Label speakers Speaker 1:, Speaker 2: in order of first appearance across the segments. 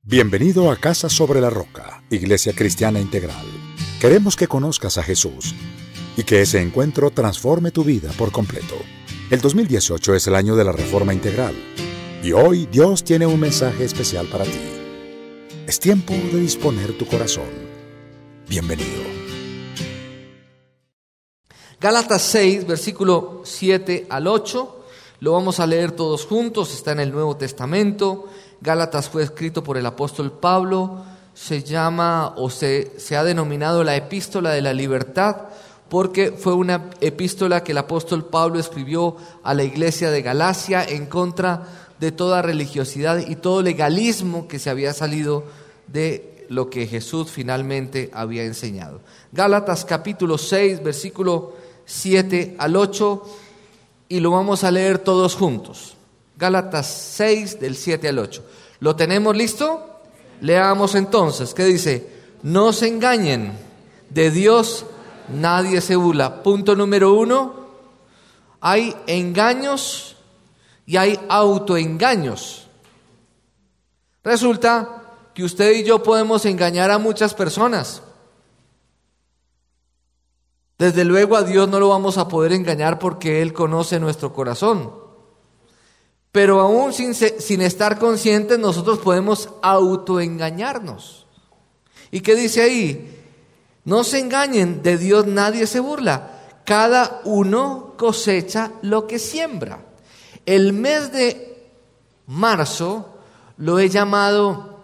Speaker 1: Bienvenido a Casa sobre la Roca, Iglesia Cristiana Integral. Queremos que conozcas a Jesús y que ese encuentro transforme tu vida por completo. El 2018 es el año de la Reforma Integral y hoy Dios tiene un mensaje especial para ti. Es tiempo de disponer tu corazón. Bienvenido.
Speaker 2: Gálatas 6, versículo 7 al 8, lo vamos a leer todos juntos, está en el Nuevo Testamento. Gálatas fue escrito por el apóstol Pablo, se ha denominado la epístola de la libertad, porque fue una epístola que el apóstol Pablo escribió a la iglesia de Galacia en contra de toda religiosidad y todo legalismo que se había salido de lo que Jesús finalmente había enseñado. Gálatas capítulo 6, versículo 7 al 8, y lo vamos a leer todos juntos. Gálatas 6, del 7 al 8. ¿Lo tenemos listo? Leamos entonces. ¿Qué dice? No se engañen, de Dios nadie se burla. Punto número 1. Hay engaños y hay autoengaños. Resulta que usted y yo podemos engañar a muchas personas. Desde luego a Dios no lo vamos a poder engañar porque Él conoce nuestro corazón. Pero aún sin estar conscientes, nosotros podemos autoengañarnos. ¿Y qué dice ahí? No se engañen, de Dios nadie se burla. Cada uno cosecha lo que siembra. El mes de marzo lo he llamado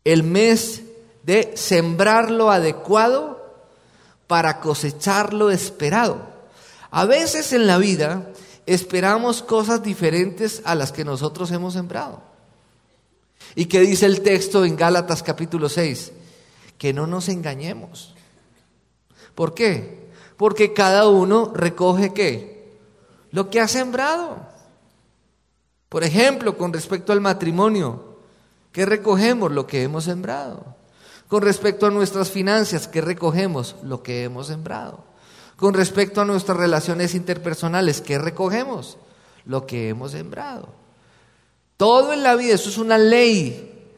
Speaker 2: el mes de sembrar lo adecuado para cosechar lo esperado. A veces en la vida esperamos cosas diferentes a las que nosotros hemos sembrado. ¿Y qué dice el texto en Gálatas capítulo 6? Que no nos engañemos. ¿Por qué? Porque cada uno recoge ¿qué? Lo que ha sembrado. Por ejemplo, con respecto al matrimonio, ¿qué recogemos? Lo que hemos sembrado. Con respecto a nuestras finanzas, ¿qué recogemos? Lo que hemos sembrado. Con respecto a nuestras relaciones interpersonales, ¿qué recogemos? Lo que hemos sembrado. Todo en la vida, eso es una ley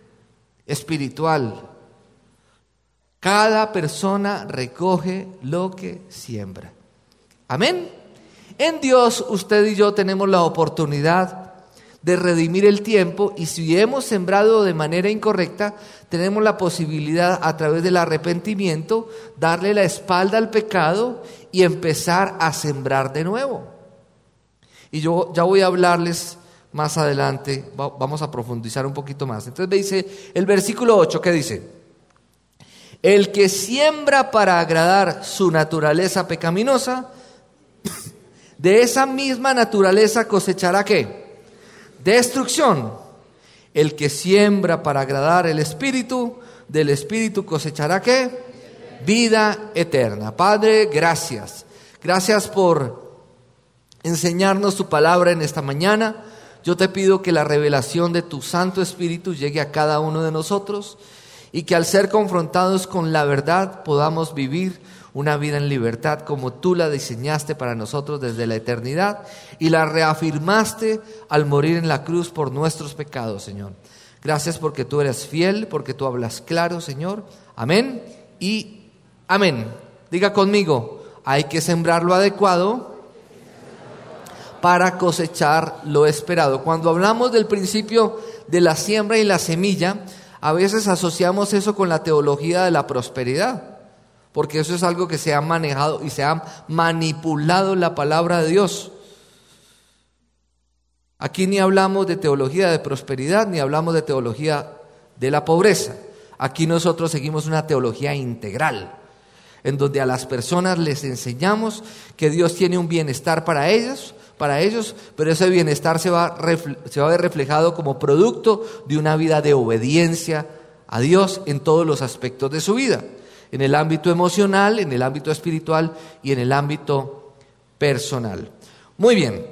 Speaker 2: espiritual. Cada persona recoge lo que siembra. Amén. En Dios, usted y yo tenemos la oportunidad de redimir el tiempo, y si hemos sembrado de manera incorrecta, tenemos la posibilidad a través del arrepentimiento darle la espalda al pecado y empezar a sembrar de nuevo. Y yo ya voy a hablarles más adelante, vamos a profundizar un poquito más. Entonces me dice el versículo 8, ¿qué dice? El que siembra para agradar su naturaleza pecaminosa, de esa misma naturaleza cosechará ¿qué? Destrucción. El que siembra para agradar el Espíritu, del Espíritu cosechará ¿qué? Vida eterna. Padre, gracias. Gracias por enseñarnos tu palabra en esta mañana. Yo te pido que la revelación de tu Santo Espíritu llegue a cada uno de nosotros y que al ser confrontados con la verdad podamos vivir una vida en libertad como tú la diseñaste para nosotros desde la eternidad y la reafirmaste al morir en la cruz por nuestros pecados, Señor. Gracias porque tú eres fiel, porque tú hablas claro, Señor. Amén y amén. Diga conmigo, hay que sembrar lo adecuado para cosechar lo esperado. Cuando hablamos del principio de la siembra y la semilla, a veces asociamos eso con la teología de la prosperidad. Porque eso es algo que se ha manejado y se ha manipulado la palabra de Dios. Aquí ni hablamos de teología de prosperidad, ni hablamos de teología de la pobreza. Aquí nosotros seguimos una teología integral, en donde a las personas les enseñamos que Dios tiene un bienestar para ellos, pero ese bienestar se va a ver reflejado como producto de una vida de obediencia a Dios en todos los aspectos de su vida. En el ámbito emocional, en el ámbito espiritual y en el ámbito personal. Muy bien,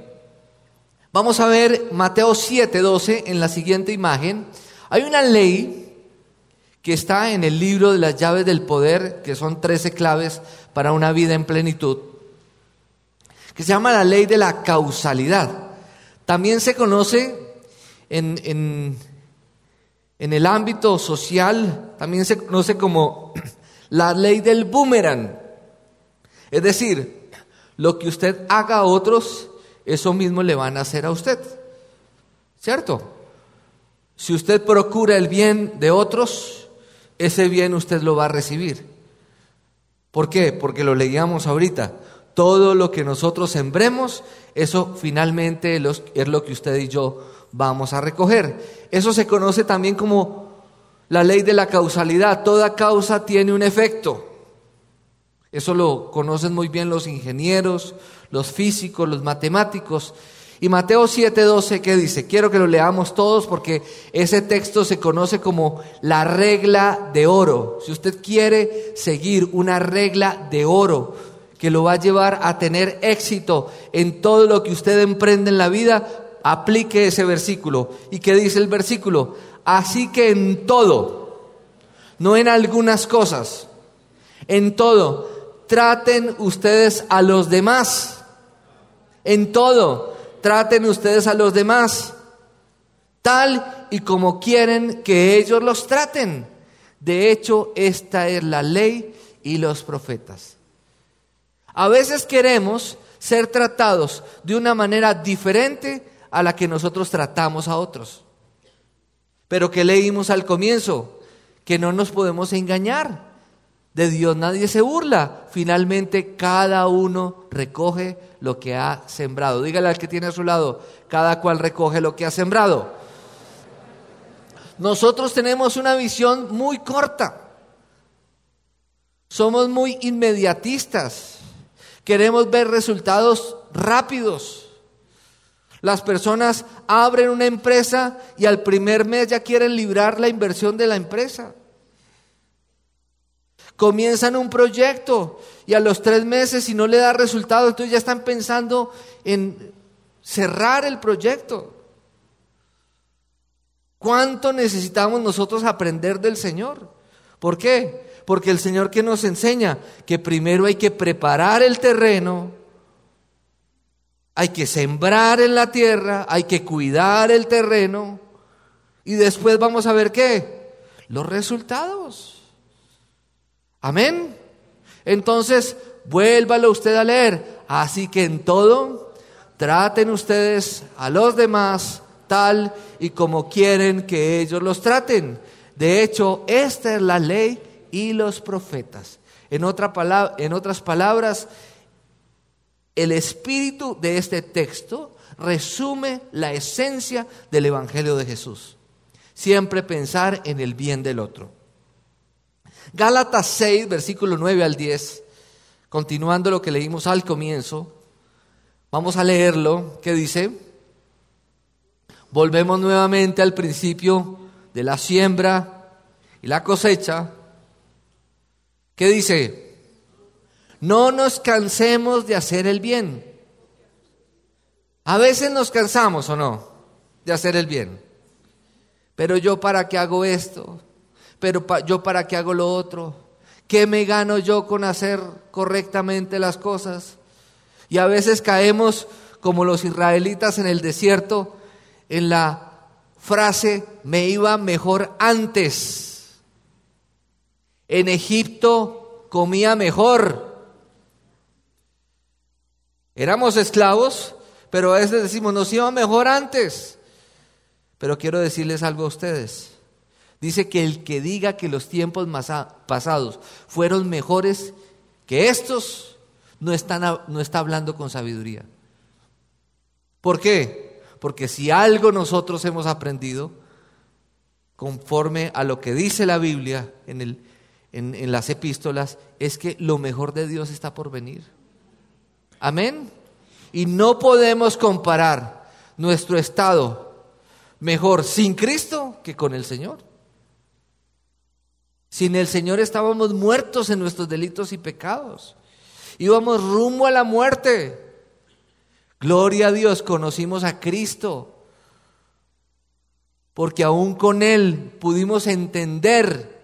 Speaker 2: vamos a ver Mateo 7:12 en la siguiente imagen. Hay una ley que está en el libro de las llaves del poder, que son 13 claves para una vida en plenitud, que se llama la ley de la causalidad. También se conoce en En el ámbito social también se conoce como la ley del boomerang. Es decir, lo que usted haga a otros, eso mismo le van a hacer a usted. ¿Cierto? Si usted procura el bien de otros, ese bien usted lo va a recibir. ¿Por qué? Porque lo leíamos ahorita. Todo lo que nosotros sembremos, eso finalmente es lo que usted y yo vamos a recoger. Eso se conoce también como la ley de la causalidad. Toda causa tiene un efecto. Eso lo conocen muy bien los ingenieros, los físicos, los matemáticos. Y Mateo 7:12, ¿qué dice? Quiero que lo leamos todos porque ese texto se conoce como la regla de oro. Si usted quiere seguir una regla de oro que lo va a llevar a tener éxito en todo lo que usted emprende en la vida, aplique ese versículo. ¿Y qué dice el versículo? Así que en todo, no en algunas cosas, en todo, traten ustedes a los demás. En todo, traten ustedes a los demás, tal y como quieren que ellos los traten. De hecho, esta es la ley y los profetas. A veces queremos ser tratados de una manera diferente a la que nosotros tratamos a otros. Pero ¿qué leímos al comienzo? Que no nos podemos engañar. De Dios nadie se burla. Finalmente cada uno recoge lo que ha sembrado. Dígale al que tiene a su lado, cada cual recoge lo que ha sembrado. Nosotros tenemos una visión muy corta. Somos muy inmediatistas. Queremos ver resultados rápidos. Las personas abren una empresa y al primer mes ya quieren librar la inversión de la empresa. Comienzan un proyecto y a los 3 meses, si no le da resultado, entonces ya están pensando en cerrar el proyecto. ¿Cuánto necesitamos nosotros aprender del Señor? ¿Por qué? Porque el Señor que nos enseña que primero hay que preparar el terreno, hay que sembrar en la tierra, hay que cuidar el terreno y después vamos a ver ¿qué? Los resultados. Amén. Entonces, vuélvalo usted a leer. Así que en todo, traten ustedes a los demás tal y como quieren que ellos los traten. De hecho, esta es la ley y los profetas. En otras palabras, el espíritu de este texto resume la esencia del Evangelio de Jesús. Siempre pensar en el bien del otro. Gálatas 6, versículo 9 al 10, continuando lo que leímos al comienzo, vamos a leerlo, que dice, volvemos nuevamente al principio de la siembra y la cosecha, que dice, no nos cansemos de hacer el bien. A veces nos cansamos o no de hacer el bien, pero yo para qué hago esto, pero yo para qué hago lo otro, ¿qué me gano yo con hacer correctamente las cosas? Y a veces caemos como los israelitas en el desierto en la frase, me iba mejor antes. En Egipto comía mejor. Éramos esclavos, pero a veces decimos, nos iba mejor antes. Pero quiero decirles algo a ustedes. Dice que el que diga que los tiempos pasados fueron mejores que estos, no está hablando con sabiduría. ¿Por qué? Porque si algo nosotros hemos aprendido, conforme a lo que dice la Biblia en las epístolas, es que lo mejor de Dios está por venir. Amén. Y no podemos comparar nuestro estado mejor sin Cristo que con el Señor. Sin el Señor estábamos muertos en nuestros delitos y pecados. Íbamos rumbo a la muerte. Gloria a Dios, conocimos a Cristo. Porque aún con Él pudimos entender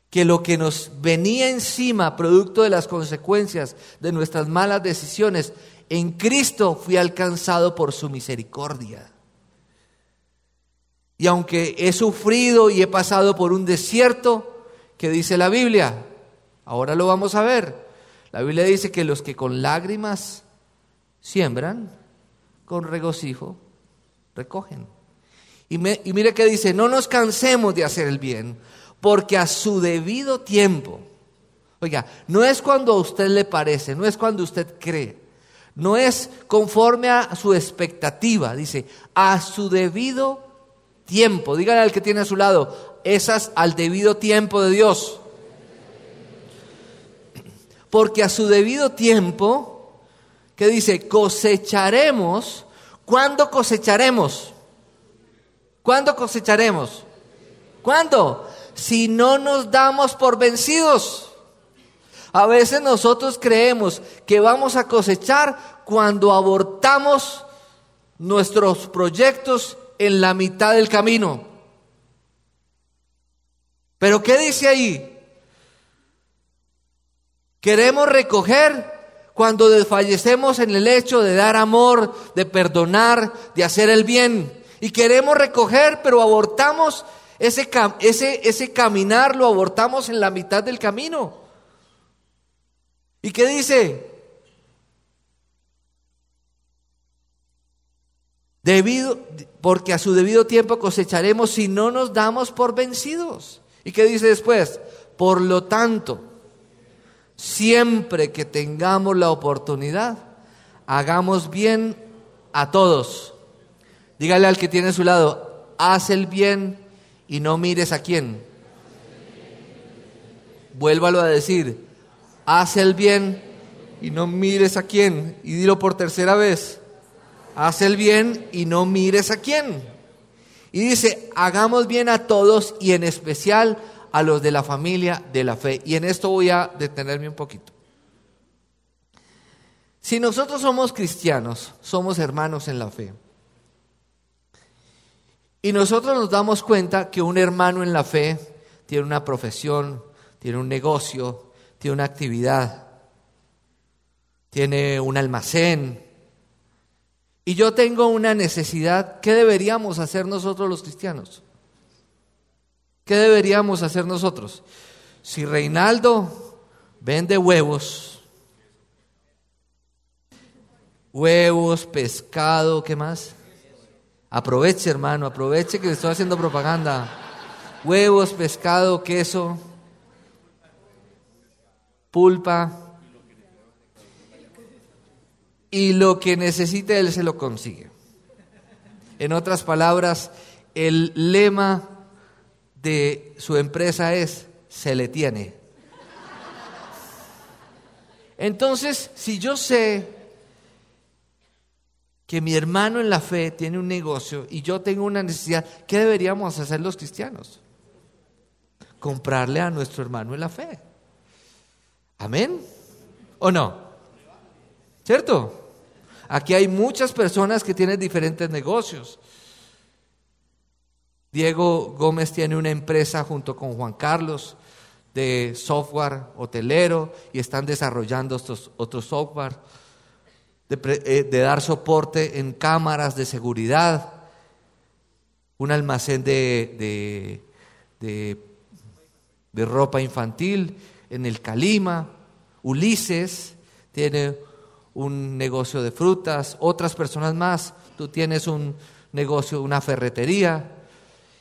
Speaker 2: que lo que nos venía encima, producto de las consecuencias de nuestras malas decisiones, en Cristo fui alcanzado por su misericordia. Y aunque he sufrido y he pasado por un desierto, ¿qué dice la Biblia? Ahora lo vamos a ver. La Biblia dice que los que con lágrimas siembran, con regocijo recogen. Y mire que dice, no nos cansemos de hacer el bien, porque a su debido tiempo, oiga, no es cuando a usted le parece, no es cuando usted cree, no es conforme a su expectativa, dice, a su debido tiempo. Dígale al que tiene a su lado, esas al debido tiempo de Dios. Porque a su debido tiempo, ¿qué dice? Cosecharemos. ¿Cuándo cosecharemos? ¿Cuándo cosecharemos? ¿Cuándo? Si no nos damos por vencidos. A veces nosotros creemos que vamos a cosechar cuando abortamos nuestros proyectos en la mitad del camino. ¿Pero qué dice ahí? Queremos recoger cuando desfallecemos en el hecho de dar amor, de perdonar, de hacer el bien. Y queremos recoger, pero abortamos ese caminar, lo abortamos en la mitad del camino. ¿Y qué dice? Porque a su debido tiempo cosecharemos si no nos damos por vencidos. ¿Y qué dice después? Por lo tanto, siempre que tengamos la oportunidad, hagamos bien a todos. Dígale al que tiene a su lado, haz el bien y no mires a quién. Vuélvalo a decir, haz el bien y no mires a quién. Y dilo por tercera vez, haz el bien y no mires a quién. Y dice, hagamos bien a todos y en especial a los de la familia de la fe. Y en esto voy a detenerme un poquito. Si nosotros somos cristianos, somos hermanos en la fe, y nosotros nos damos cuenta que un hermano en la fe tiene una profesión, tiene un negocio, tiene una actividad, tiene un almacén, y yo tengo una necesidad, ¿qué deberíamos hacer nosotros los cristianos? ¿Qué deberíamos hacer nosotros? Si Reinaldo vende huevos, pescado, ¿qué más? Aproveche, hermano, aproveche que le estoy haciendo propaganda. Huevos, pescado, queso, pulpa. Y lo que necesite él se lo consigue. En otras palabras, el lema de su empresa es, se le tiene. Entonces, si yo sé que mi hermano en la fe tiene un negocio y yo tengo una necesidad, ¿qué deberíamos hacer los cristianos? Comprarle a nuestro hermano en la fe. ¿Amén? ¿O no? ¿Cierto? Aquí hay muchas personas que tienen diferentes negocios. Diego Gómez tiene una empresa junto con Juan Carlos de software hotelero y están desarrollando estos otros software de dar soporte en cámaras de seguridad, un almacén de ropa infantil en el Calima. Ulises tiene un negocio de frutas, otras personas más, tú tienes un negocio, una ferretería.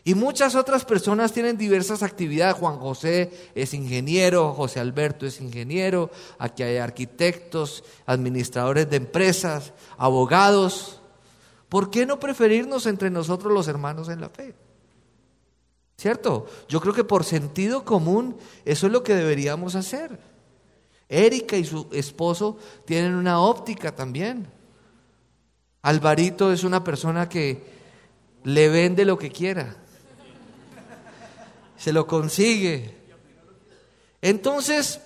Speaker 2: Y muchas otras personas tienen diversas actividades. Juan José es ingeniero, José Alberto es ingeniero, aquí hay arquitectos, administradores de empresas, abogados. ¿Por qué no preferirnos entre nosotros los hermanos en la fe? ¿Cierto? Yo creo que por sentido común eso es lo que deberíamos hacer. Erika y su esposo tienen una óptica también. Alvarito es una persona que le vende lo que quiera. Se lo consigue. Entonces,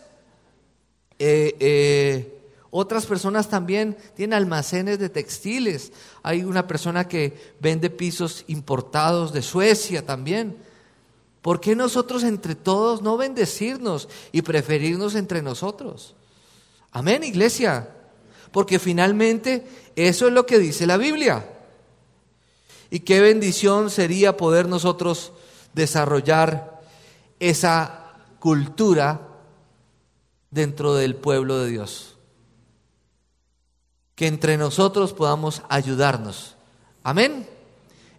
Speaker 2: otras personas también tienen almacenes de textiles. Hay una persona que vende pisos importados de Suecia también. ¿Por qué nosotros entre todos no bendecirnos y preferirnos entre nosotros? Amén, iglesia. Porque finalmente eso es lo que dice la Biblia. Y qué bendición sería poder nosotros desarrollar esa cultura dentro del pueblo de Dios. Que entre nosotros podamos ayudarnos. Amén.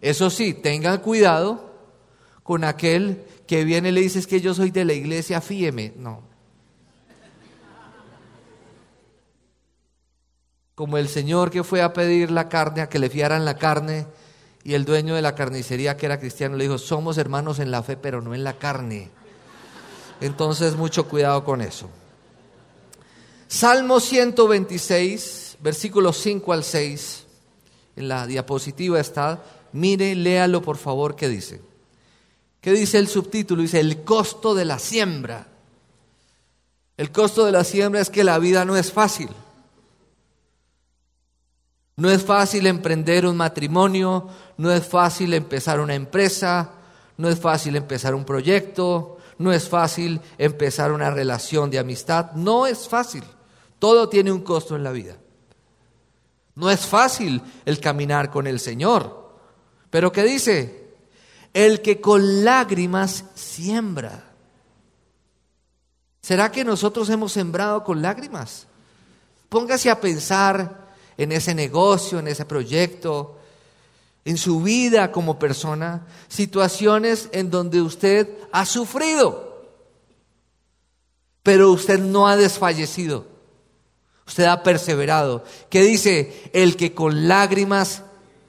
Speaker 2: Eso sí, tengan cuidado con aquel que viene y le dice: es que yo soy de la iglesia, fíeme. No. Como el señor que fue a pedir la carne, a que le fiaran la carne, y el dueño de la carnicería, que era cristiano, le dijo: somos hermanos en la fe, pero no en la carne. Entonces, mucho cuidado con eso. Salmo 126, versículos 5 al 6, en la diapositiva está. Mire, léalo por favor, ¿qué dice? ¿Qué dice el subtítulo? Dice: el costo de la siembra. El costo de la siembra es que la vida no es fácil. No es fácil emprender un matrimonio, no es fácil empezar una empresa, no es fácil empezar un proyecto, no es fácil empezar una relación de amistad, no es fácil. Todo tiene un costo en la vida. No es fácil el caminar con el Señor. Pero ¿qué dice? El que con lágrimas siembra. ¿Será que nosotros hemos sembrado con lágrimas? Póngase a pensar en ese negocio, en ese proyecto, en su vida como persona, situaciones en donde usted ha sufrido, pero usted no ha desfallecido, usted ha perseverado. ¿Qué dice? El que con lágrimas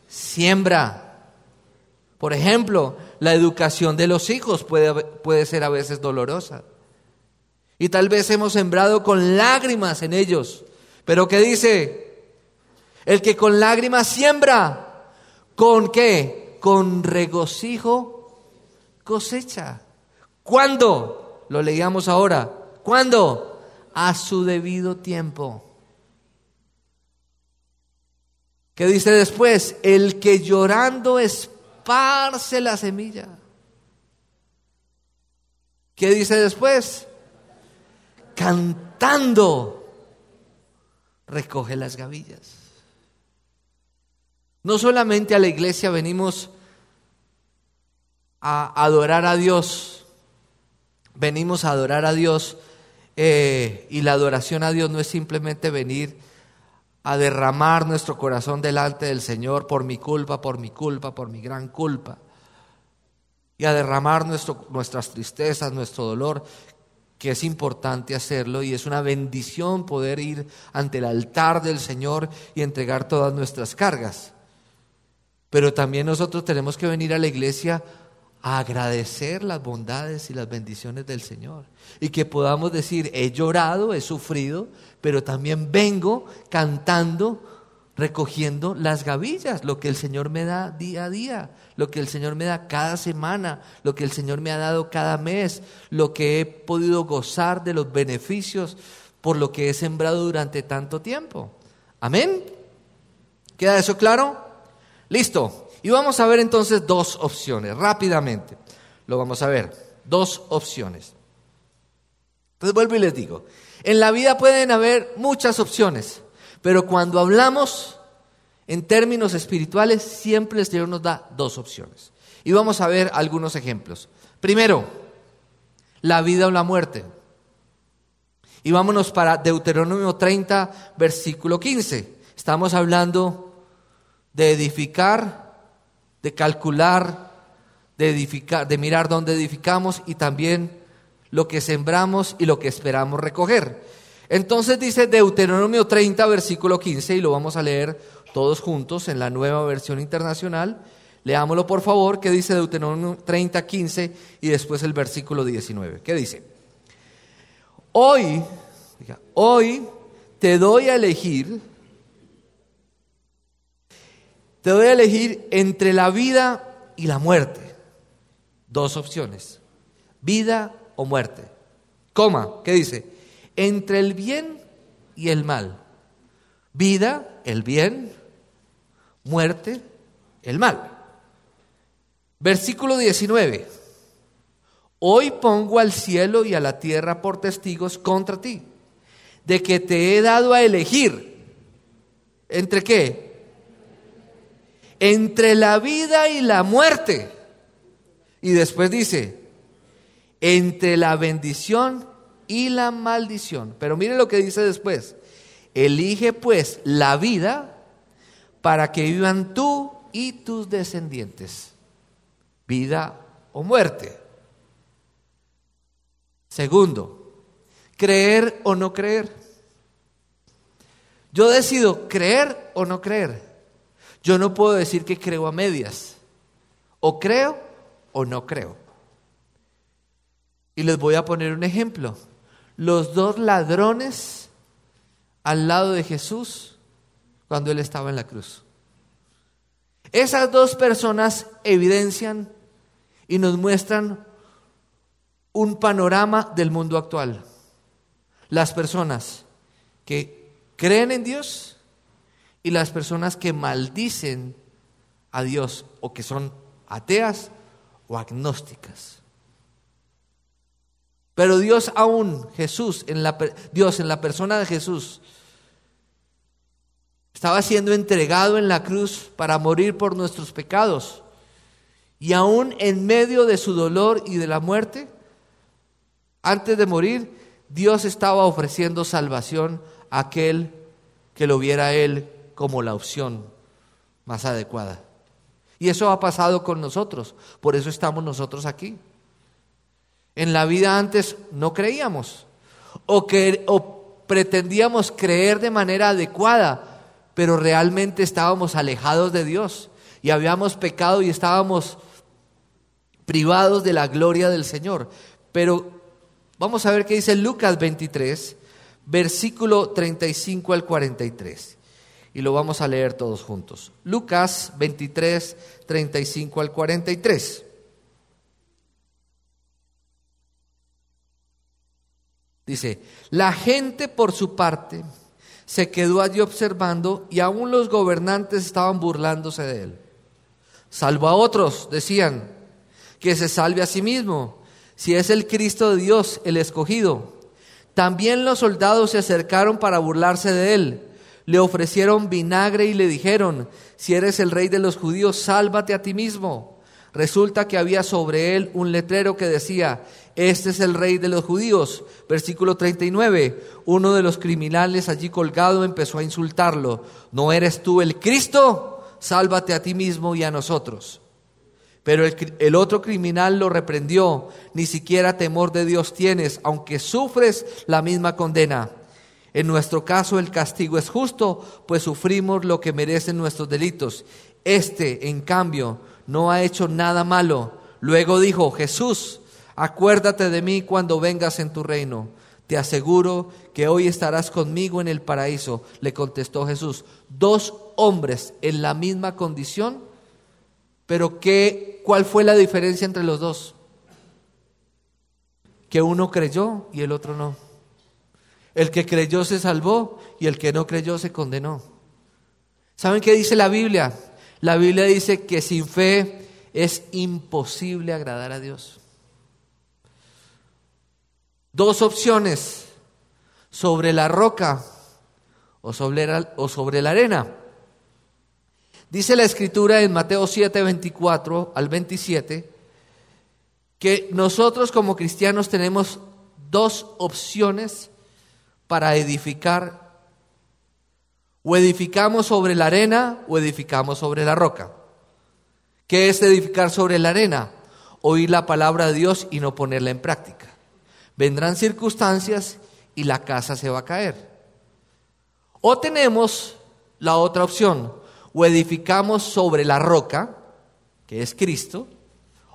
Speaker 2: siembra. Por ejemplo, la educación de los hijos puede ser a veces dolorosa, y tal vez hemos sembrado con lágrimas en ellos, pero ¿qué dice? El que con lágrimas siembra, ¿con qué? Con regocijo cosecha. ¿Cuándo? Lo leíamos ahora. ¿Cuándo? A su debido tiempo. ¿Qué dice después? El que llorando esparce la semilla. ¿Qué dice después? Cantando recoge las gavillas. No solamente a la iglesia venimos a adorar a Dios, venimos a adorar a Dios, y la adoración a Dios no es simplemente venir a derramar nuestro corazón delante del Señor por mi culpa, por mi gran culpa, y a derramar nuestras tristezas, nuestro dolor, que es importante hacerlo, y es una bendición poder ir ante el altar del Señor y entregar todas nuestras cargas. Pero también nosotros tenemos que venir a la iglesia a agradecer las bondades y las bendiciones del Señor. Y que podamos decir: he llorado, he sufrido, pero también vengo cantando, recogiendo las gavillas, lo que el Señor me da día a día, lo que el Señor me da cada semana, lo que el Señor me ha dado cada mes, lo que he podido gozar de los beneficios por lo que he sembrado durante tanto tiempo. ¿Amén? ¿Queda eso claro? Listo. Y vamos a ver entonces dos opciones, rápidamente. Lo vamos a ver, dos opciones. Entonces vuelvo y les digo, en la vida pueden haber muchas opciones, pero cuando hablamos en términos espirituales, siempre el Señor nos da dos opciones. Y vamos a ver algunos ejemplos. Primero, la vida o la muerte. Y vámonos para Deuteronomio 30, versículo 15. Estamos hablando de edificar, de calcular, de edificar, de mirar dónde edificamos y también lo que sembramos y lo que esperamos recoger. Entonces dice Deuteronomio 30, versículo 15, y lo vamos a leer todos juntos en la Nueva Versión Internacional. Leámoslo por favor, que dice Deuteronomio 30, 15 y después el versículo 19. ¿Qué dice? Hoy te doy a elegir entre la vida y la muerte. Dos opciones, vida o muerte. Coma, ¿qué dice? Entre el bien y el mal. Vida, el bien, muerte, el mal. Versículo 19. Hoy pongo al cielo y a la tierra por testigos contra ti, de que te he dado a elegir. ¿Entre qué? entre la vida y la muerte. Y después dice, entre la bendición y la maldición. Pero mire lo que dice después. Elige pues la vida para que vivan tú y tus descendientes. Vida o muerte. Segundo, creer o no creer. Yo decido creer o no creer. Yo no puedo decir que creo a medias. O creo o no creo. Y les voy a poner un ejemplo. Los dos ladrones al lado de Jesús cuando Él estaba en la cruz. Esas dos personas evidencian y nos muestran un panorama del mundo actual. Las personas que creen en Dios y las personas que maldicen a Dios o que son ateas o agnósticas. Pero Dios aún, Dios en la persona de Jesús, estaba siendo entregado en la cruz para morir por nuestros pecados. Y aún en medio de su dolor y de la muerte, antes de morir, Dios estaba ofreciendo salvación a aquel que lo viera a Él como la opción más adecuada. Y eso ha pasado con nosotros, por eso estamos nosotros aquí. En la vida antes no creíamos, o pretendíamos creer de manera adecuada, pero realmente estábamos alejados de Dios y habíamos pecado y estábamos privados de la gloria del Señor. Pero vamos a ver qué dice Lucas 23, versículo 35 al 43. Y lo vamos a leer todos juntos. Lucas 23, 35 al 43. Dice, la gente por su parte se quedó allí observando y aún los gobernantes estaban burlándose de él. Salvo a otros, decían, que se salve a sí mismo, si es el Cristo de Dios, el escogido. También los soldados se acercaron para burlarse de él. Le ofrecieron vinagre y le dijeron, si eres el rey de los judíos, sálvate a ti mismo. Resulta que había sobre él un letrero que decía, este es el rey de los judíos. Versículo 39, uno de los criminales allí colgado empezó a insultarlo. ¿No eres tú el Cristo? Sálvate a ti mismo y a nosotros. Pero el otro criminal lo reprendió. Ni siquiera temor de Dios tienes, aunque sufres la misma condena. En nuestro caso el castigo es justo, pues sufrimos lo que merecen nuestros delitos. Este, en cambio, no ha hecho nada malo. Luego dijo, Jesús, acuérdate de mí cuando vengas en tu reino. Te aseguro que hoy estarás conmigo en el paraíso. Le contestó Jesús. Dos hombres en la misma condición, pero ¿cuál fue la diferencia entre los dos? Que uno creyó y el otro no. El que creyó se salvó y el que no creyó se condenó. ¿Saben qué dice la Biblia? La Biblia dice que sin fe es imposible agradar a Dios. Dos opciones, sobre la roca o sobre la arena. Dice la Escritura en Mateo 7, 24 al 27, que nosotros como cristianos tenemos dos opciones para edificar. O edificamos sobre la arena o edificamos sobre la roca. ¿Qué es edificar sobre la arena? Oír la palabra de Dios y no ponerla en práctica. Vendrán circunstancias y la casa se va a caer. O tenemos la otra opción, o edificamos sobre la roca, que es Cristo,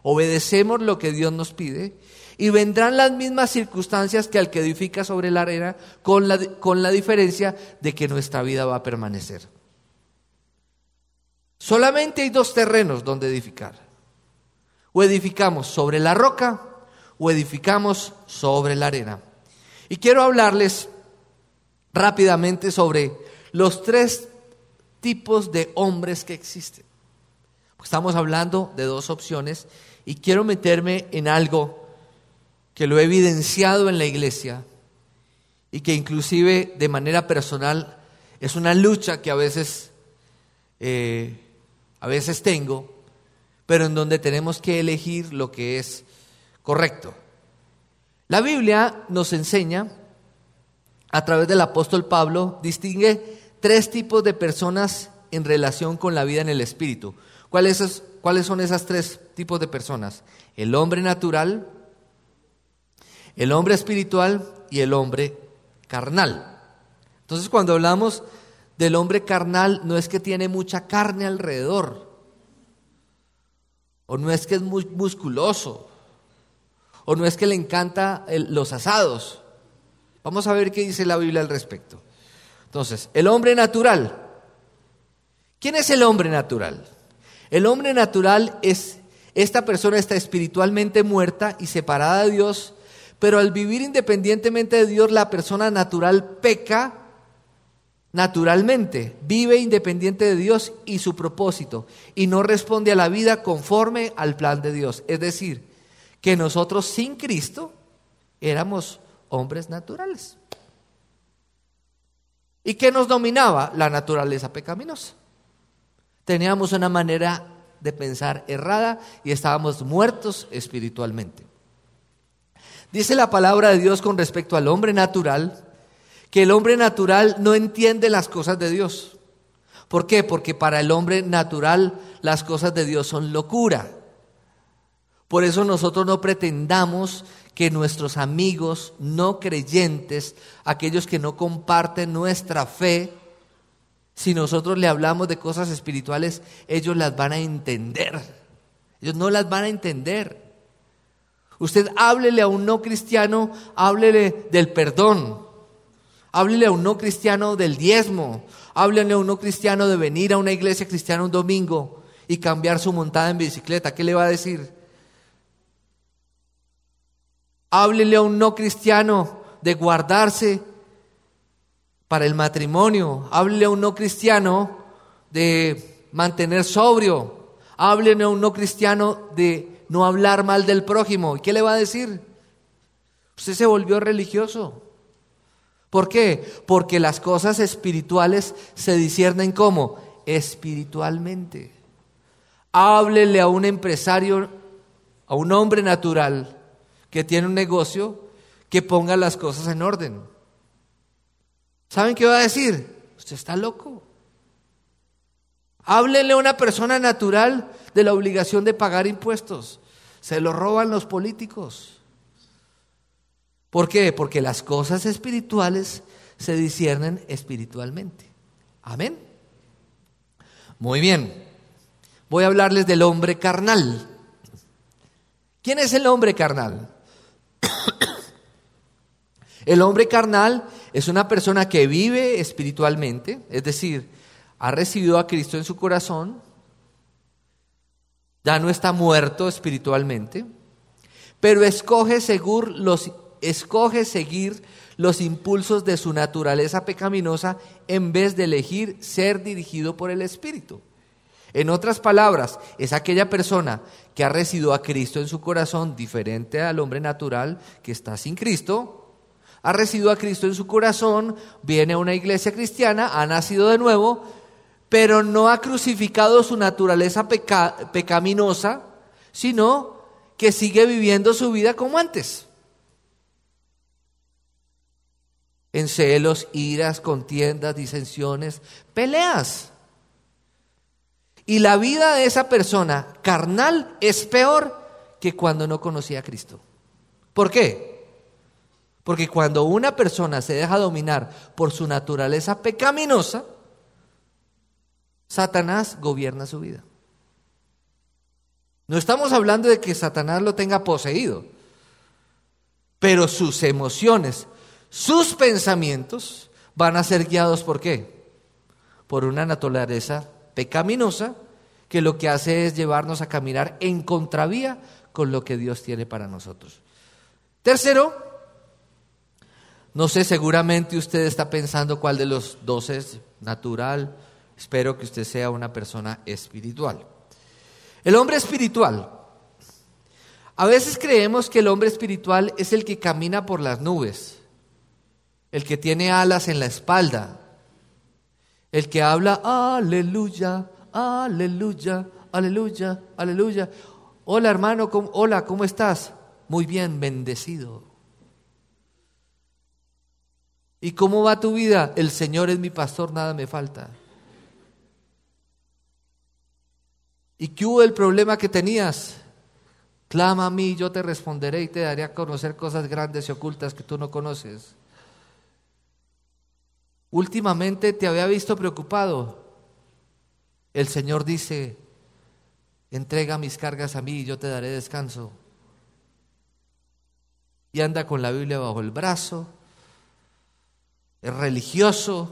Speaker 2: obedecemos lo que Dios nos pide, y vendrán las mismas circunstancias que al que edifica sobre la arena, con la diferencia de que nuestra vida va a permanecer. Solamente hay dos terrenos donde edificar. O edificamos sobre la roca, o edificamos sobre la arena. Y quiero hablarles rápidamente sobre los tres tipos de hombres que existen. Estamos hablando de dos opciones y quiero meterme en algo que lo he evidenciado en la iglesia y que inclusive de manera personal es una lucha que a veces a veces tengo, pero en donde tenemos que elegir lo que es correcto. La Biblia nos enseña, a través del apóstol Pablo, distingue 3 tipos de personas en relación con la vida en el Espíritu. ¿Cuáles son esas 3 tipos de personas? El hombre natural, el hombre espiritual y el hombre carnal. Entonces, cuando hablamos del hombre carnal, no es que tiene mucha carne alrededor, o no es que es muy musculoso, o no es que le encanta los asados. Vamos a ver qué dice la Biblia al respecto. Entonces, el hombre natural. ¿Quién es el hombre natural? El hombre natural es esta persona está espiritualmente muerta y separada de Dios, pero al vivir independientemente de Dios, la persona natural peca naturalmente, vive independiente de Dios y su propósito, y no responde a la vida conforme al plan de Dios. Es decir, que nosotros sin Cristo éramos hombres naturales. ¿Y qué nos dominaba? La naturaleza pecaminosa. Teníamos una manera de pensar errada y estábamos muertos espiritualmente. Dice la palabra de Dios con respecto al hombre natural, que el hombre natural no entiende las cosas de Dios. ¿Por qué? Porque para el hombre natural las cosas de Dios son locura. Por eso nosotros no pretendamos que nuestros amigos no creyentes, aquellos que no comparten nuestra fe, si nosotros le hablamos de cosas espirituales, ellos las van a entender. Ellos no las van a entender. Usted háblele a un no cristiano, háblele del perdón. Háblele a un no cristiano del diezmo. Háblele a un no cristiano de venir a una iglesia cristiana un domingo y cambiar su montada en bicicleta. ¿Qué le va a decir? Háblele a un no cristiano de guardarse para el matrimonio. Háblele a un no cristiano de mantener sobrio. Háblele a un no cristiano de no hablar mal del prójimo. ¿Y qué le va a decir? Usted se volvió religioso. ¿Por qué? Porque las cosas espirituales se disciernen ¿cómo? Espiritualmente. Háblele a un empresario, a un hombre natural que tiene un negocio, que ponga las cosas en orden. ¿Saben qué va a decir? Usted está loco. Háblele a una persona natural de la obligación de pagar impuestos. Se lo roban los políticos. ¿Por qué? Porque las cosas espirituales se disciernen espiritualmente. Amén. Muy bien. Voy a hablarles del hombre carnal. ¿Quién es el hombre carnal? El hombre carnal es una persona que vive espiritualmente, es decir, ha recibido a Cristo en su corazón, ya no está muerto espiritualmente, pero escoge seguir los impulsos de su naturaleza pecaminosa en vez de elegir ser dirigido por el Espíritu. En otras palabras, es aquella persona que ha recibido a Cristo en su corazón, diferente al hombre natural que está sin Cristo. Ha recibido a Cristo en su corazón, viene a una iglesia cristiana, ha nacido de nuevo, pero no ha crucificado su naturaleza pecaminosa, sino que sigue viviendo su vida como antes. En celos, iras, contiendas, disensiones, peleas. Y la vida de esa persona carnal es peor que cuando no conocía a Cristo. ¿Por qué? Porque cuando una persona se deja dominar por su naturaleza pecaminosa, Satanás gobierna su vida. No estamos hablando de que Satanás lo tenga poseído, pero sus emociones, sus pensamientos van a ser guiados ¿por qué? Por una naturaleza pecaminosa que lo que hace es llevarnos a caminar en contravía con lo que Dios tiene para nosotros. Tercero, no sé, seguramente usted está pensando cuál de los dos es natural. Espero que usted sea una persona espiritual. El hombre espiritual. A veces creemos que el hombre espiritual es el que camina por las nubes, el que tiene alas en la espalda, el que habla aleluya, Aleluya, aleluya, aleluya. Hola hermano, hola, ¿cómo estás? Muy bien, bendecido. ¿Y cómo va tu vida? El Señor es mi pastor, nada me falta. ¿Y qué hubo del problema que tenías? Clama a mí, yo te responderé y te daré a conocer cosas grandes y ocultas que tú no conoces. Últimamente te había visto preocupado. El Señor dice, entrega mis cargas a mí y yo te daré descanso. Y anda con la Biblia bajo el brazo, es religioso.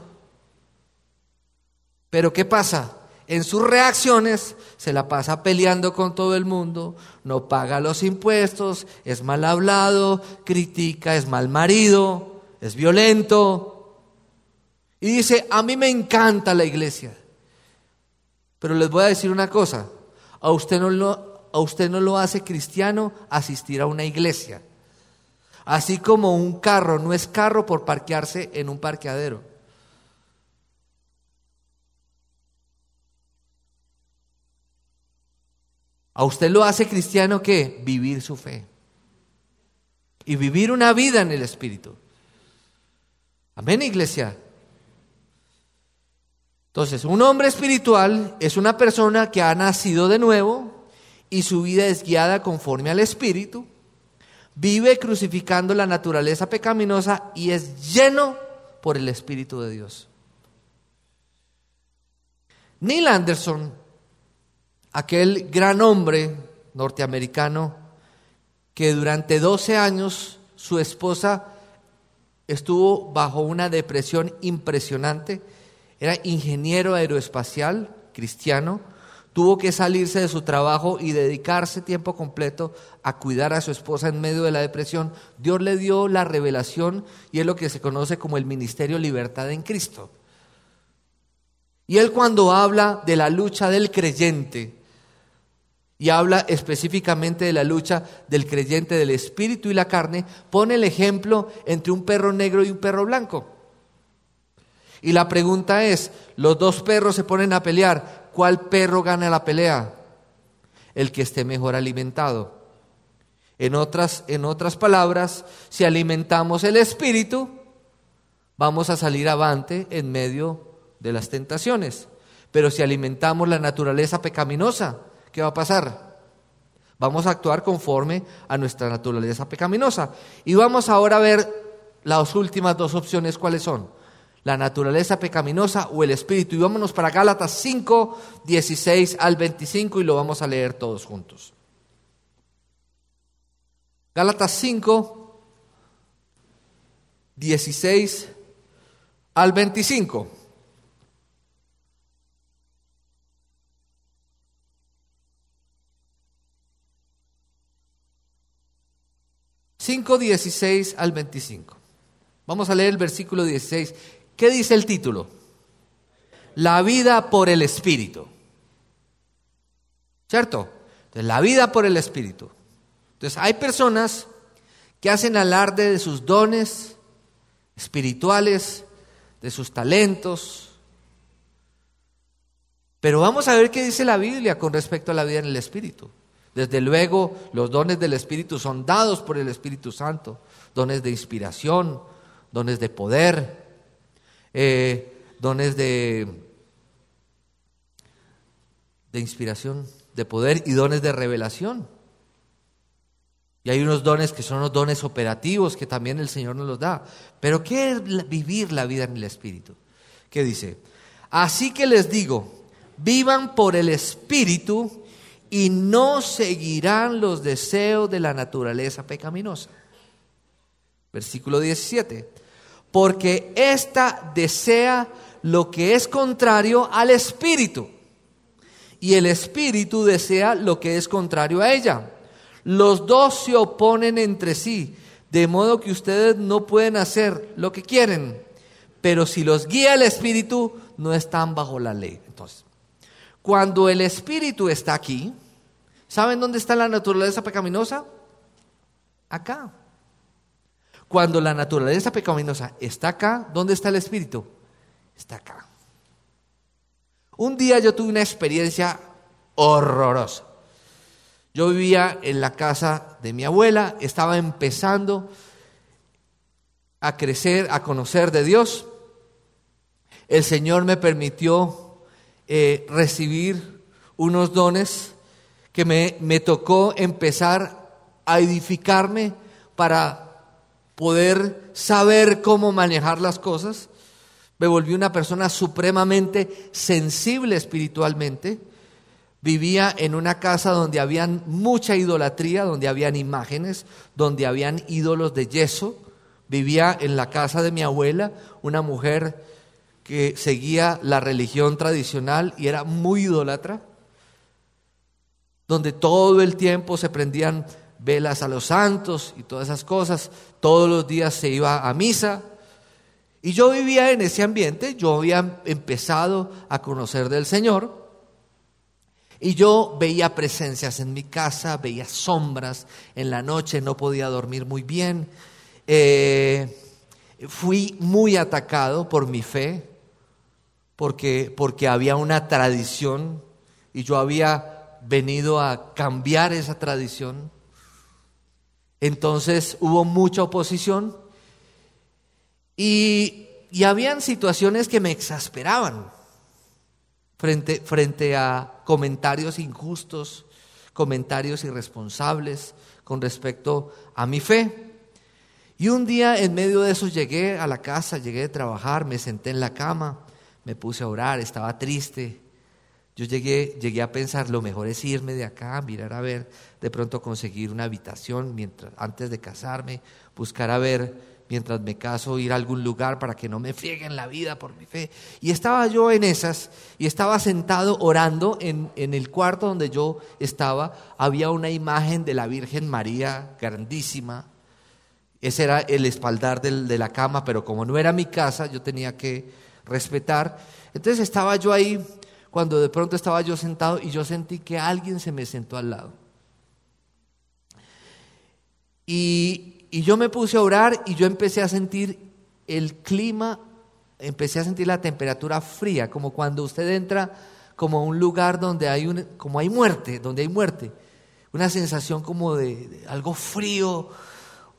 Speaker 2: Pero ¿qué pasa? En sus reacciones se la pasa peleando con todo el mundo, no paga los impuestos, es mal hablado, critica, es mal marido, es violento. Y dice, a mí me encanta la iglesia. Pero les voy a decir una cosa, a usted no lo hace cristiano asistir a una iglesia. Así como un carro no es carro por parquearse en un parqueadero. A usted lo hace cristiano, ¿qué? Vivir su fe. Y vivir una vida en el Espíritu. Amén, iglesia. Entonces, un hombre espiritual es una persona que ha nacido de nuevo y su vida es guiada conforme al Espíritu. Vive crucificando la naturaleza pecaminosa y es lleno por el Espíritu de Dios. Neil Anderson, aquel gran hombre norteamericano que durante 12 años su esposa estuvo bajo una depresión impresionante, era ingeniero aeroespacial cristiano, tuvo que salirse de su trabajo y dedicarse tiempo completo a cuidar a su esposa en medio de la depresión. Dios le dio la revelación y es lo que se conoce como el ministerio Libertad en Cristo. Y él, cuando habla de la lucha del creyente y habla específicamente de la lucha del creyente del espíritu y la carne, pone el ejemplo entre un perro negro y un perro blanco. Y la pregunta es, los dos perros se ponen a pelear, ¿cuál perro gana la pelea? El que esté mejor alimentado. En otras palabras, si alimentamos el espíritu, vamos a salir avante en medio de las tentaciones. Pero si alimentamos la naturaleza pecaminosa, ¿qué va a pasar? Vamos a actuar conforme a nuestra naturaleza pecaminosa. Y vamos ahora a ver las últimas dos opciones, ¿cuáles son? La naturaleza pecaminosa o el espíritu. Y vámonos para Gálatas 5, 16 al 25 y lo vamos a leer todos juntos. Gálatas 5, 16 al 25. Cinco, 16 al 25. Vamos a leer el versículo 16. ¿Qué dice el título? La vida por el Espíritu. ¿Cierto? Entonces, la vida por el Espíritu. Entonces, hay personas que hacen alarde de sus dones espirituales, de sus talentos. Pero vamos a ver qué dice la Biblia con respecto a la vida en el Espíritu. Desde luego, los dones del Espíritu son dados por el Espíritu Santo. Dones de inspiración, dones de poder, dones de inspiración, de poder y dones de revelación. Y hay unos dones que son los dones operativos que también el Señor nos los da. Pero ¿qué es vivir la vida en el Espíritu? ¿Qué dice? Así que les digo, vivan por el Espíritu y no seguirán los deseos de la naturaleza pecaminosa. Versículo 17. Porque ésta desea lo que es contrario al Espíritu, y el Espíritu desea lo que es contrario a ella. Los dos se oponen entre sí, de modo que ustedes no pueden hacer lo que quieren. Pero si los guía el Espíritu, no están bajo la ley. Entonces, cuando el Espíritu está aquí, ¿saben dónde está la naturaleza pecaminosa? Acá. Cuando la naturaleza pecaminosa está acá, ¿dónde está el Espíritu? Está acá. Un día yo tuve una experiencia horrorosa. Yo vivía en la casa de mi abuela, estaba empezando a crecer, a conocer de Dios. El Señor me permitió recibir unos dones que me tocó empezar a edificarme para poder saber cómo manejar las cosas. Me volví una persona supremamente sensible espiritualmente. Vivía en una casa donde había mucha idolatría, donde habían imágenes, donde habían ídolos de yeso. Vivía en la casa de mi abuela, una mujer que seguía la religión tradicional y era muy idólatra, donde todo el tiempo se prendían velas a los santos y todas esas cosas. Todos los días se iba a misa. Y yo vivía en ese ambiente. Yo había empezado a conocer del Señor. Y yo veía presencias en mi casa, veía sombras en la noche, no podía dormir muy bien. Fui muy atacado por mi fe, porque había una tradición y yo había venido a cambiar esa tradición. Entonces hubo mucha oposición y habían situaciones que me exasperaban frente a comentarios injustos, comentarios irresponsables con respecto a mi fe. Y un día en medio de eso llegué a la casa, llegué de trabajar, me senté en la cama, me puse a orar, estaba triste. Yo llegué a pensar, lo mejor es irme de acá, mirar a ver, de pronto conseguir una habitación antes de casarme, buscar a ver, mientras me caso, ir a algún lugar para que no me frieguen la vida por mi fe. Y estaba yo en esas, y estaba sentado orando en el cuarto donde yo estaba. Había una imagen de la Virgen María grandísima. Ese era el espaldar de la cama, pero como no era mi casa, yo tenía que respetar. Entonces estaba yo ahí, cuando de pronto estaba yo sentado y yo sentí que alguien se me sentó al lado. Y yo me puse a orar y yo empecé a sentir el clima, empecé a sentir la temperatura fría, como cuando usted entra como a un lugar donde hay muerte, una sensación como de algo frío,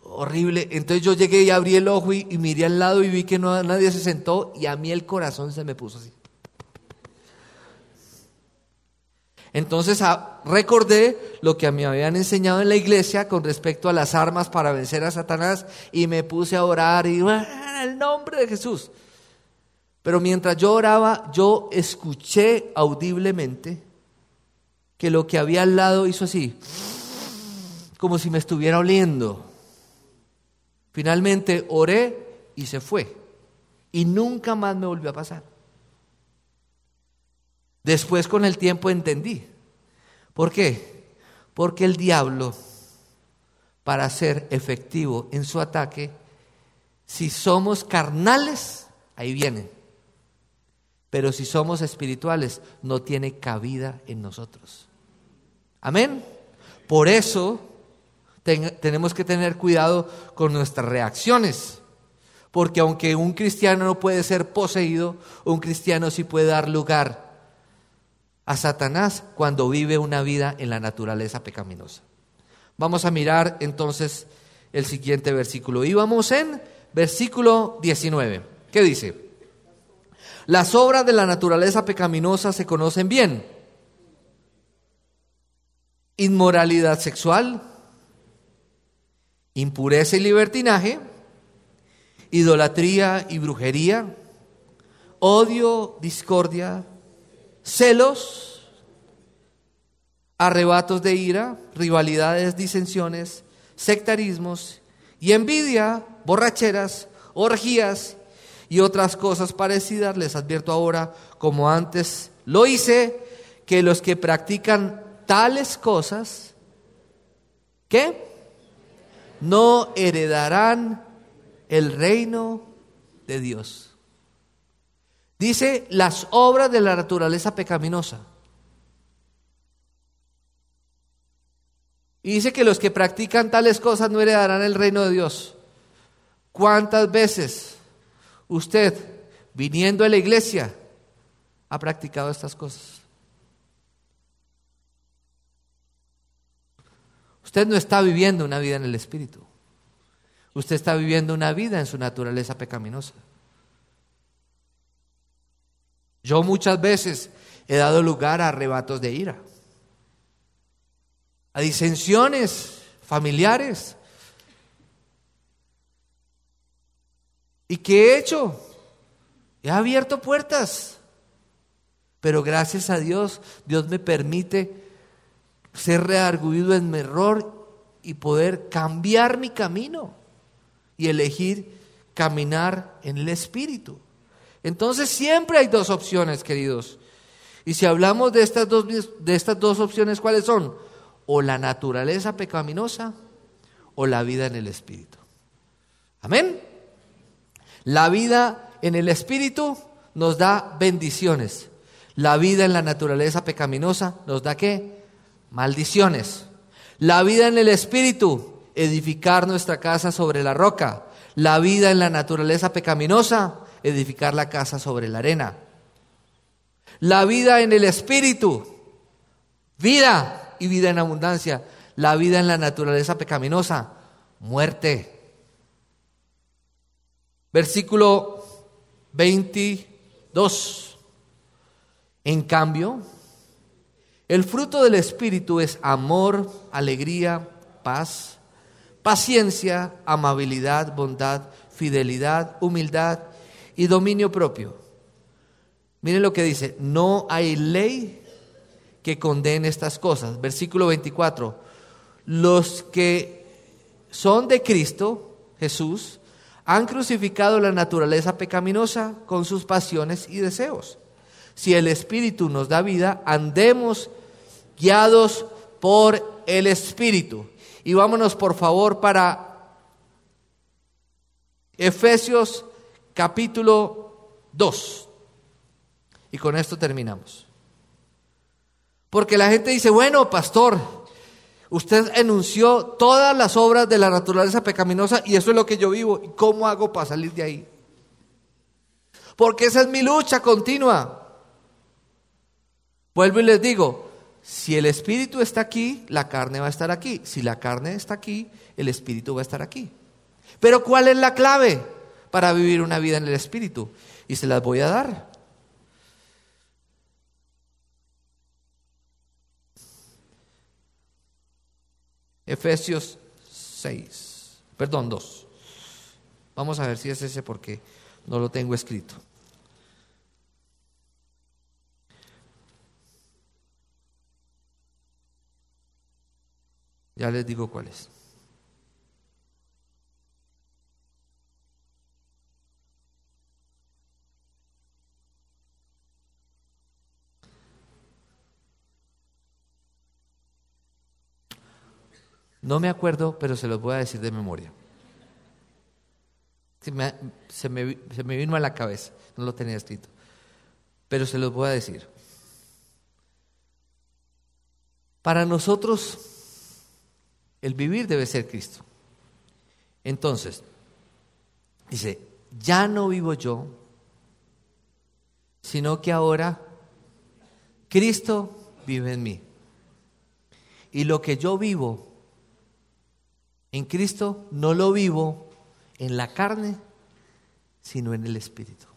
Speaker 2: horrible. Entonces yo llegué y abrí el ojo y miré al lado y vi que nadie se sentó y a mí el corazón se me puso así. Entonces recordé lo que me habían enseñado en la iglesia con respecto a las armas para vencer a Satanás y me puse a orar y en el nombre de Jesús. Pero mientras yo oraba, yo escuché audiblemente que lo que había al lado hizo así, como si me estuviera oliendo. Finalmente oré y se fue. Y nunca más me volvió a pasar. Después con el tiempo entendí. ¿Por qué? Porque el diablo, para ser efectivo en su ataque, si somos carnales, ahí viene. Pero si somos espirituales, no tiene cabida en nosotros. Amén. Por eso tenemos que tener cuidado con nuestras reacciones. Porque aunque un cristiano no puede ser poseído, un cristiano sí puede dar lugar a Satanás cuando vive una vida en la naturaleza pecaminosa. Vamos a mirar entonces el siguiente versículo. Y vamos en versículo 19. ¿Qué dice? Las obras de la naturaleza pecaminosa se conocen bien. Inmoralidad sexual, impureza y libertinaje, idolatría y brujería, odio, discordia, celos, arrebatos de ira, rivalidades, disensiones, sectarismos y envidia, borracheras, orgías y otras cosas parecidas. Les advierto ahora, como antes lo hice, que los que practican tales cosas, ¿qué? No heredarán el reino de Dios. Dice las obras de la naturaleza pecaminosa. Y dice que los que practican tales cosas no heredarán el reino de Dios. ¿Cuántas veces usted, viniendo a la iglesia, ha practicado estas cosas? Usted no está viviendo una vida en el Espíritu. Usted está viviendo una vida en su naturaleza pecaminosa. Yo muchas veces he dado lugar a arrebatos de ira, a disensiones familiares. ¿Y qué he hecho? He abierto puertas. Pero gracias a Dios, Dios me permite ser redarguido en mi error y poder cambiar mi camino y elegir caminar en el Espíritu. Entonces siempre hay dos opciones, queridos. Y si hablamos de estas dos opciones, ¿cuáles son? O la naturaleza pecaminosa o la vida en el Espíritu. Amén. La vida en el Espíritu nos da bendiciones. La vida en la naturaleza pecaminosa nos da ¿qué? Maldiciones. La vida en el Espíritu, edificar nuestra casa sobre la roca. La vida en la naturaleza pecaminosa, edificar la casa sobre la arena. La vida en el Espíritu, vida y vida en abundancia. La vida en la naturaleza pecaminosa, muerte. Versículo 22. En cambio, el fruto del Espíritu es amor, alegría, paz, paciencia, amabilidad, bondad, fidelidad, humildad y dominio propio. Miren lo que dice: no hay ley que condene estas cosas. Versículo 24. Los que son de Cristo Jesús han crucificado la naturaleza pecaminosa con sus pasiones y deseos. Si el Espíritu nos da vida, andemos guiados por el Espíritu. Y vámonos por favor para Efesios capítulo 2. Y con esto terminamos. Porque la gente dice: bueno, pastor, usted enunció todas las obras de la naturaleza pecaminosa y eso es lo que yo vivo. ¿Y cómo hago para salir de ahí? Porque esa es mi lucha continua. Vuelvo y les digo, si el Espíritu está aquí, la carne va a estar aquí. Si la carne está aquí, el Espíritu va a estar aquí. Pero ¿cuál es la clave para vivir una vida en el Espíritu? Y se las voy a dar. Efesios 2. Vamos a ver si es ese porque no lo tengo escrito. Ya les digo cuál es. No me acuerdo, pero se los voy a decir de memoria. Se me vino a la cabeza, no lo tenía escrito, pero se los voy a decir. Para nosotros, el vivir debe ser Cristo. Entonces, dice: ya no vivo yo, sino que ahora Cristo vive en mí. Y lo que yo vivo en Cristo, no lo vivo en la carne, sino en el Espíritu.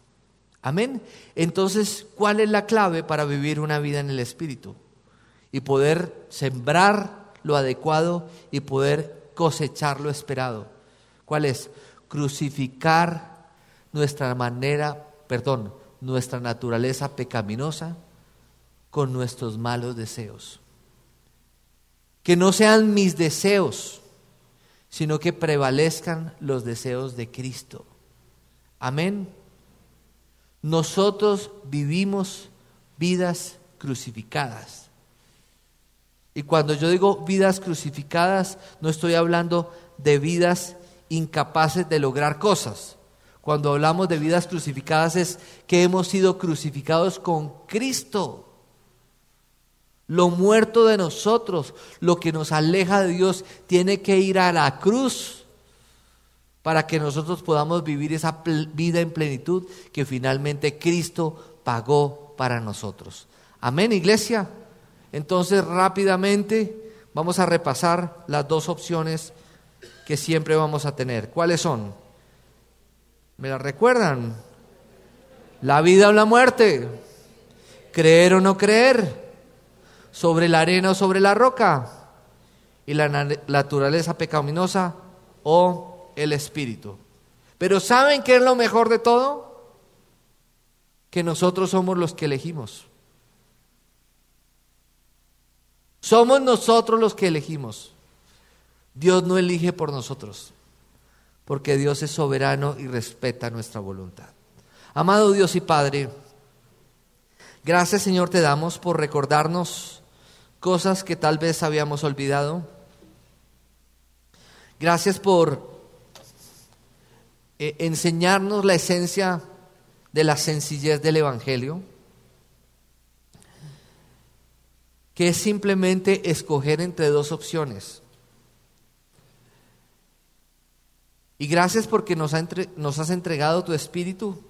Speaker 2: Amén. Entonces, ¿cuál es la clave para vivir una vida en el Espíritu? Y poder sembrar lo adecuado y poder cosechar lo esperado. ¿Cuál es? Crucificar nuestra naturaleza pecaminosa con nuestros malos deseos. Que no sean mis deseos, sino que prevalezcan los deseos de Cristo. Amén. Nosotros vivimos vidas crucificadas. Y cuando yo digo vidas crucificadas, no estoy hablando de vidas incapaces de lograr cosas. Cuando hablamos de vidas crucificadas es que hemos sido crucificados con Cristo. Lo muerto de nosotros, lo que nos aleja de Dios, tiene que ir a la cruz para que nosotros podamos vivir esa vida en plenitud que finalmente Cristo pagó para nosotros. Amén, iglesia. Entonces, rápidamente vamos a repasar las dos opciones que siempre vamos a tener. ¿Cuáles son? ¿Me las recuerdan? La vida o la muerte, creer o no creer, sobre la arena o sobre la roca, y la naturaleza pecaminosa o el espíritu. Pero ¿saben qué es lo mejor de todo? Que nosotros somos los que elegimos. Somos nosotros los que elegimos. Dios no elige por nosotros, porque Dios es soberano y respeta nuestra voluntad. Amado Dios y Padre, gracias, Señor, te damos por recordarnos cosas que tal vez habíamos olvidado. Gracias por enseñarnos la esencia de la sencillez del Evangelio, que es simplemente escoger entre dos opciones. Y gracias porque nos has entregado tu Espíritu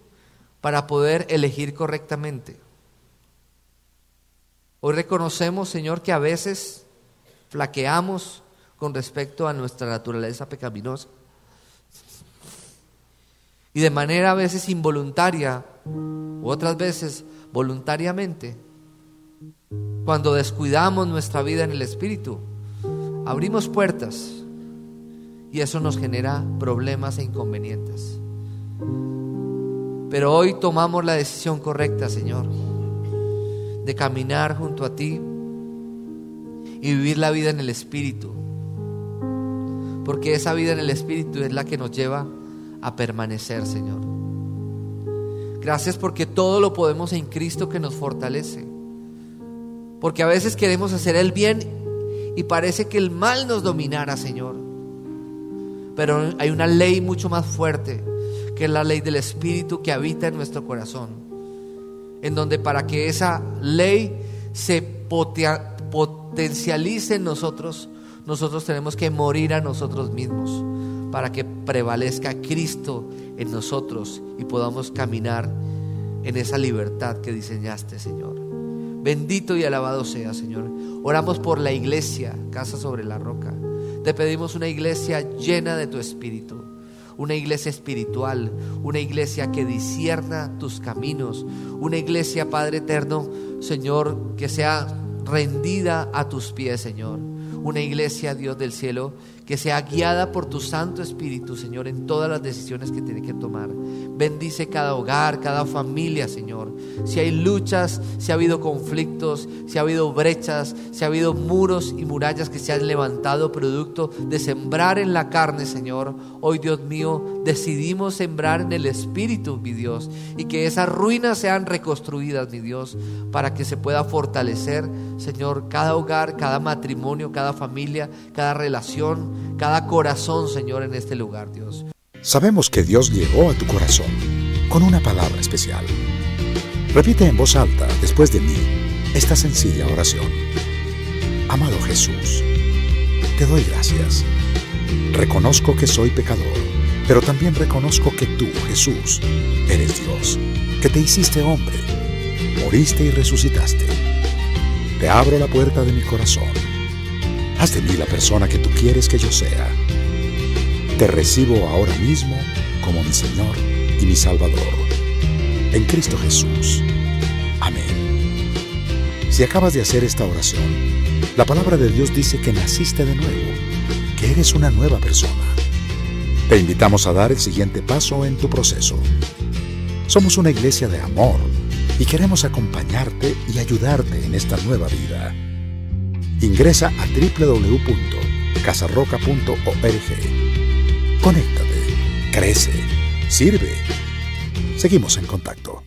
Speaker 2: para poder elegir correctamente. Hoy reconocemos, Señor, que a veces flaqueamos con respecto a nuestra naturaleza pecaminosa. Y de manera a veces involuntaria, u otras veces voluntariamente, cuando descuidamos nuestra vida en el Espíritu, abrimos puertas y eso nos genera problemas e inconvenientes. Pero hoy tomamos la decisión correcta, Señor, de caminar junto a ti y vivir la vida en el Espíritu, porque esa vida en el Espíritu es la que nos lleva a permanecer, Señor. Gracias porque todo lo podemos en Cristo que nos fortalece, porque a veces queremos hacer el bien y parece que el mal nos dominara, Señor, pero hay una ley mucho más fuerte, que es la ley del Espíritu que habita en nuestro corazón, en donde para que esa ley se potencialice en nosotros tenemos que morir a nosotros mismos para que prevalezca Cristo en nosotros y podamos caminar en esa libertad que diseñaste, Señor. Bendito y alabado sea, Señor. Oramos por la iglesia, Casa sobre la Roca. Te pedimos una iglesia llena de tu Espíritu, una iglesia espiritual, una iglesia que discierna tus caminos, una iglesia, Padre eterno, Señor, que sea rendida a tus pies, Señor. Una iglesia, Dios del cielo, que sea guiada por tu Santo Espíritu, Señor, en todas las decisiones que tiene que tomar. Bendice cada hogar, cada familia, Señor. Si hay luchas, si ha habido conflictos, si ha habido brechas, si ha habido muros y murallas que se han levantado producto de sembrar en la carne, Señor, hoy, Dios mío, decidimos sembrar en el Espíritu, mi Dios, y que esas ruinas sean reconstruidas, mi Dios, para que se pueda fortalecer, Señor, cada hogar, cada matrimonio, cada familia, cada relación, cada corazón, Señor, en este lugar, Dios.
Speaker 1: Sabemos que Dios llegó a tu corazón con una palabra especial. Repite en voz alta, después de mí, esta sencilla oración. Amado Jesús, te doy gracias. Reconozco que soy pecador, pero también reconozco que tú, Jesús, eres Dios, que te hiciste hombre, moriste y resucitaste. Te abro la puerta de mi corazón. Haz de mí la persona que tú quieres que yo sea. Te recibo ahora mismo como mi Señor y mi Salvador. En Cristo Jesús. Amén. Si acabas de hacer esta oración, la palabra de Dios dice que naciste de nuevo, que eres una nueva persona. Te invitamos a dar el siguiente paso en tu proceso. Somos una iglesia de amor y queremos acompañarte y ayudarte en esta nueva vida. Ingresa a www.casarroca.org. Conéctate, crece, sirve. Seguimos en contacto.